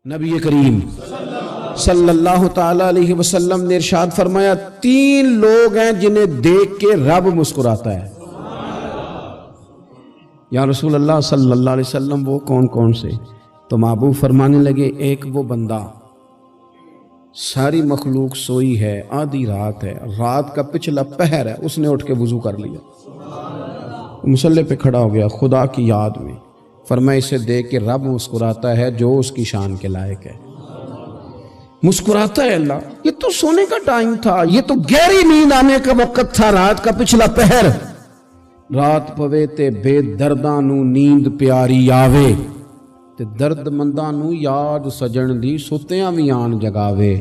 نبی کریم صلی اللہ تعالی علیہ وسلم نے ارشاد فرمایا 3 لوگ ہیں جنہیں دیکھ کے رب مسکراتا ہے۔ یا رسول اللہ صلی اللہ علیہ وسلم وہ کون کون سے؟ تو محبوب فرمانے لگے ایک وہ بندہ ساری مخلوق سوئی ہے، آدھی رات ہے، رات کا پچھلا پہر ہے، اس نے اٹھ کے وضو کر لیا، مصلی پہ کھڑا ہو گیا خدا کی یاد میں، فرمایا اسے دیکھ کے رب مسکراتا ہے جو اس کی شان کے لائق ہے۔ مسکراتا ہے اللہ۔ یہ تو سونے کا ٹائم تھا، یہ تو گہری نیند آنے کا وقت تھا، رات کا پچھلا پہر۔ رات پوے تے بے درداں نو نیند پیاری آوے تے درد منداں نو یاد سجن دی ستیاں وی آن جگاوے،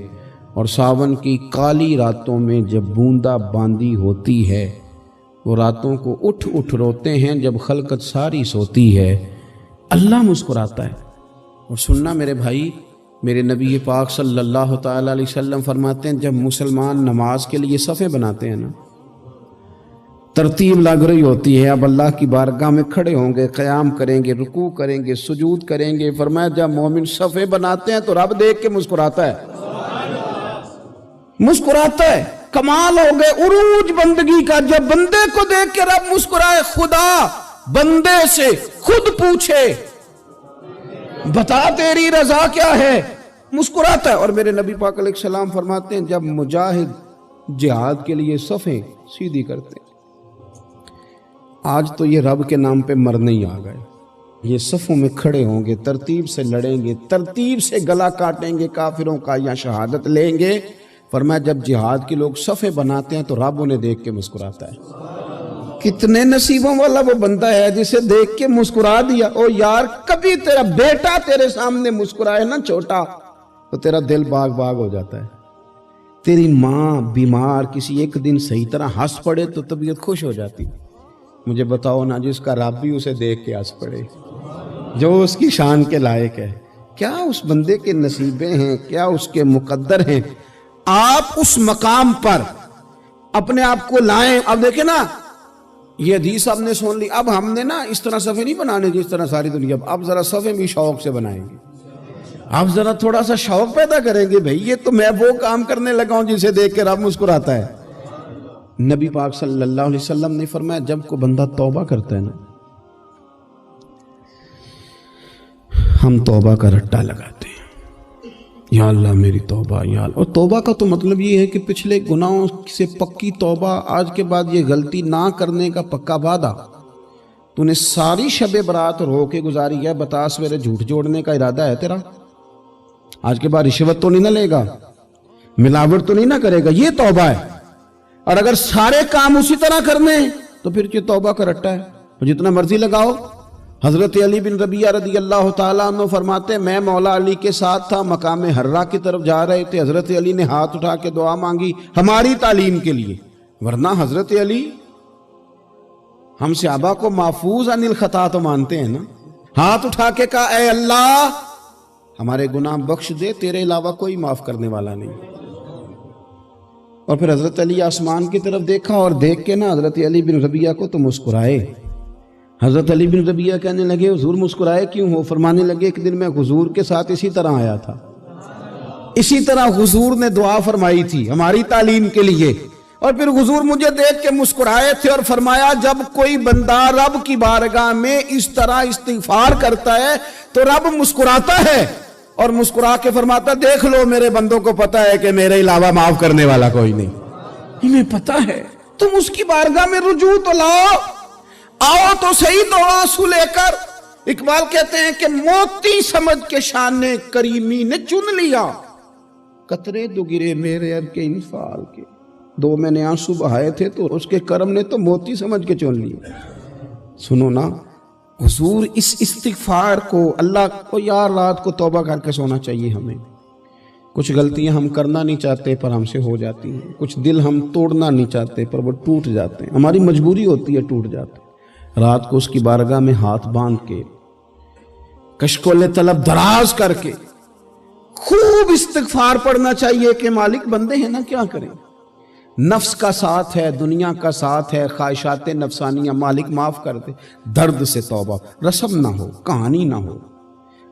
اور ساون کی کالی راتوں میں جب بوندا باندی ہوتی ہے وہ راتوں کو اٹھ اٹھ روتے ہیں جب خلقت ساری سوتی ہے، اللہ مسکراتا ہے۔ اور سننا میرے بھائی، میرے نبی پاک صلی اللہ تعالی علیہ وسلم فرماتے ہیں جب مسلمان نماز کے لیے صفیں بناتے ہیں نا، ترتیب لگ رہی ہوتی ہے، اب اللہ کی بارگاہ میں کھڑے ہوں گے، قیام کریں گے، رکوع کریں گے، سجود کریں گے، فرمایا جب مومن صفیں بناتے ہیں تو رب دیکھ کے مسکراتا ہے، مسکراتا ہے۔ کمال ہو گئے عروج بندگی کا، جب بندے کو دیکھ کے رب مسکرائے، خدا بندے سے خود پوچھے بتا تیری رضا کیا ہے، مسکراتا ہے۔ اور میرے نبی پاک علیہ السلام فرماتے ہیں جب مجاہد جہاد کے لیے صفیں سیدھی کرتے ہیں، آج تو یہ رب کے نام پہ مرنے ہی آ گئے، یہ صفوں میں کھڑے ہوں گے، ترتیب سے لڑیں گے، ترتیب سے گلا کاٹیں گے کافروں کا یا شہادت لیں گے۔ فرمایا جب جہاد کے لوگ صفیں بناتے ہیں تو رب انہیں دیکھ کے مسکراتا ہے۔ کتنے نصیبوں والا وہ بندہ ہے جسے دیکھ کے مسکرا دیا۔ او یار کبھی تیرا بیٹا تیرے سامنے مسکرائے نا چھوٹا تو تیرا دل باغ باغ ہو جاتا ہے، تیری ماں بیمار کسی ایک دن صحیح طرح ہنس پڑے تو طبیعت خوش ہو جاتی۔ مجھے بتاؤ نا جس کا رب بھی اسے دیکھ کے ہنس پڑے، جو اس کی شان کے لائق ہے، کیا اس بندے کے نصیبیں ہیں، کیا اس کے مقدر ہیں۔ آپ اس مقام پر اپنے آپ کو لائیں۔ اب دیکھیں نا یہ حدیث ہم نے سن لی، اب ہم نے نا اس طرح صفحے نہیں بنانے جس طرح ساری دنیا، اب ذرا صفحے بھی شوق سے بنائیں گے، اب ذرا تھوڑا سا شوق پیدا کریں گے، بھئی یہ تو میں وہ کام کرنے لگا ہوں جسے دیکھ کے رب مسکراتا ہے۔ نبی پاک صلی اللہ علیہ وسلم نے فرمایا جب کوئی بندہ توبہ کرتا ہے نا، ہم توبہ کا رٹا لگاتے ہیں، یا اللہ میری توبہ یا اللہ۔ اور توبہ کا تو مطلب یہ ہے کہ پچھلے گناہوں سے پکی توبہ، آج کے بعد یہ غلطی نہ کرنے کا پکا وعدہ۔ تو نے ساری شب برات رو کے گزاری ہے، بتا سویرے جھوٹ جوڑنے کا ارادہ ہے تیرا، آج کے بعد رشوت تو نہیں نہ لے گا، ملاوٹ تو نہیں نہ کرے گا، یہ توبہ ہے۔ اور اگر سارے کام اسی طرح کرنے تو پھر یہ توبہ کا رٹا ہے، جتنا مرضی لگاؤ۔ حضرت علی بن ربیعہ رضی اللہ تعالیٰ عنہ فرماتے میں مولا علی کے ساتھ تھا، مقام حرہ کی طرف جا رہے تھے، حضرت علی نے ہاتھ اٹھا کے دعا مانگی ہماری تعلیم کے لیے، ورنہ حضرت علی ہم صحابہ کو محفوظ عن الخطا تو مانتے ہیں نا، ہاتھ اٹھا کے کہا اے اللہ ہمارے گناہ بخش دے، تیرے علاوہ کوئی معاف کرنے والا نہیں۔ اور پھر حضرت علی آسمان کی طرف دیکھا اور دیکھ کے نا حضرت علی بن ربیعہ کو تو مسکرائے۔ حضرت علی بن ربیعہ کہنے لگے حضور مسکرائے کیوں ہو؟ فرمانے لگے ایک دن میں حضور کے ساتھ اسی طرح آیا تھا، اسی طرح حضور نے دعا فرمائی تھی ہماری تعلیم کے لیے، اور پھر حضور مجھے دیکھ کے مسکرائے تھے اور فرمایا جب کوئی بندہ رب کی بارگاہ میں اس طرح استغفار کرتا ہے تو رب مسکراتا ہے، اور مسکرا کے فرماتا دیکھ لو میرے بندوں کو پتا ہے کہ میرے علاوہ معاف کرنے والا کوئی نہیں، انہیں پتا ہے، تم اس کی بارگاہ میں رجوع تو لاؤ، آؤ تو صحیح دو آنسو لے کر۔ اقبال کہتے ہیں کہ موتی سمجھ کے شان کریمی نے چن لیا، قطرے دو گرے میرے اب کے انفال کے، 2 میں نے آنسو بہائے تھے تو اس کے کرم نے تو موتی سمجھ کے چن لیا۔ سنو نا حضور اس استغفار کو، اللہ کو یار رات کو توبہ کر کے سونا چاہیے ہمیں، کچھ غلطیاں ہم کرنا نہیں چاہتے پر ہم سے ہو جاتی ہیں، کچھ دل ہم توڑنا نہیں چاہتے پر وہ ٹوٹ جاتے ہیں، ہماری مجبوری ہوتی ہے ٹوٹ جاتے ہیں۔ رات کو اس کی بارگاہ میں ہاتھ باندھ کے کشکول طلب دراز کر کے خوب استغفار پڑھنا چاہیے کہ مالک بندے ہیں نا کیا کریں، نفس کا ساتھ ہے، دنیا کا ساتھ ہے، خواہشات نفسانیہ، مالک معاف کر دے، درد سے توبہ، رسم نہ ہو، کہانی نہ ہو،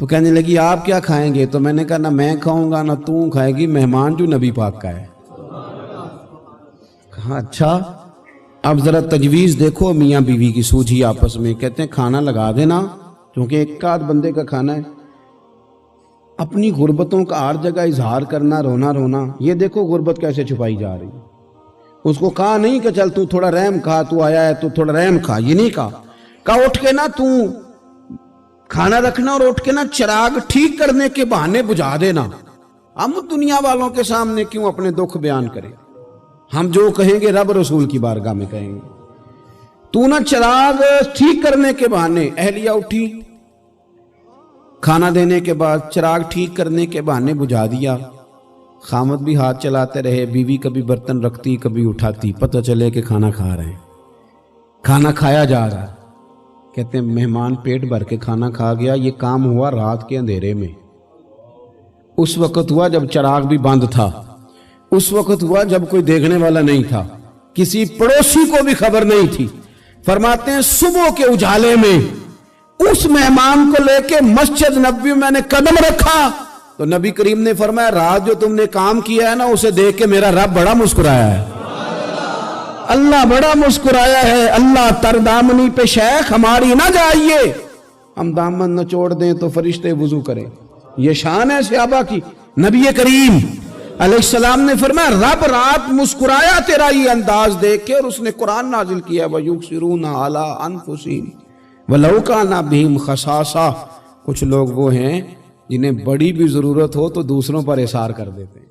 تو کہنے لگی آپ کیا کھائیں گے؟ تو میں نے کہا نہ میں کھاؤں گا نہ تو کھائے گی، مہمان جو نبی پاک کا ہے۔ کہا اچھا، اب ذرا تجویز دیکھو میاں بیوی کی سوجھی آپس میں۔ کہتے ہیں کھانا لگا دینا، کیونکہ ایک آدھ بندے کا کھانا ہے۔ اپنی غربتوں کا ہر جگہ اظہار کرنا، رونا رونا، یہ دیکھو غربت کیسے چھپائی جا رہی ہے۔ اس کو کہا نہیں کہ چل تو تھوڑا رحم کھا، تو آیا ہے تو تھوڑا رحم کھا، یہ نہیں کہا اٹھ کے نا تو کھانا رکھنا اور اٹھ کے نا چراغ ٹھیک کرنے کے بہانے بجھا دینا۔ ہم دنیا والوں کے سامنے کیوں اپنے دکھ بیان کریں؟ ہم جو کہیں گے رب رسول کی بارگاہ میں کہیں گے۔ تو نا چراغ ٹھیک کرنے کے بہانے، اہلیہ اٹھی، کھانا دینے کے بعد چراغ ٹھیک کرنے کے بہانے بجھا دیا۔ خامد بھی ہاتھ چلاتے رہے، بیوی کبھی برتن رکھتی کبھی اٹھاتی، پتہ چلے کہ کھانا کھا رہے ہیں، کھانا کھایا جا رہا ہے۔ کہتے ہیں مہمان پیٹ بھر کے کھانا کھا گیا۔ یہ کام ہوا رات کے اندھیرے میں، اس وقت ہوا جب چراغ بھی بند تھا، اس وقت ہوا جب کوئی دیکھنے والا نہیں تھا، کسی پڑوسی کو بھی خبر نہیں تھی۔ فرماتے ہیں صبح کے اجالے میں اس مہمان کو لے کے مسجد نبوی میں نے قدم رکھا تو نبی کریم نے فرمایا رات جو تم نے کام کیا ہے نا، اسے دیکھ کے میرا رب بڑا مسکرایا ہے، اللہ بڑا مسکرایا ہے۔ اللہ تر دامنی پہ شیخ ہماری نہ جائیے، ہم دامن نہ چھوڑ دیں تو فرشتے وضو کریں۔ یہ شان ہے صحابہ کی۔ نبی کریم علیہ السلام نے فرمایا رب رات مسکرایا تیرا یہ انداز دیکھ کے، اور اس نے قرآن نازل کیا وَيُؤْثِرُونَ عَلَىٰ أَنفُسِهِمْ وَلَوْ كَانَ بِهِمْ خَصَاصَةٌ۔ کچھ لوگ وہ ہیں جنہیں بڑی بھی ضرورت ہو تو دوسروں پر اثار کر دیتے ہیں۔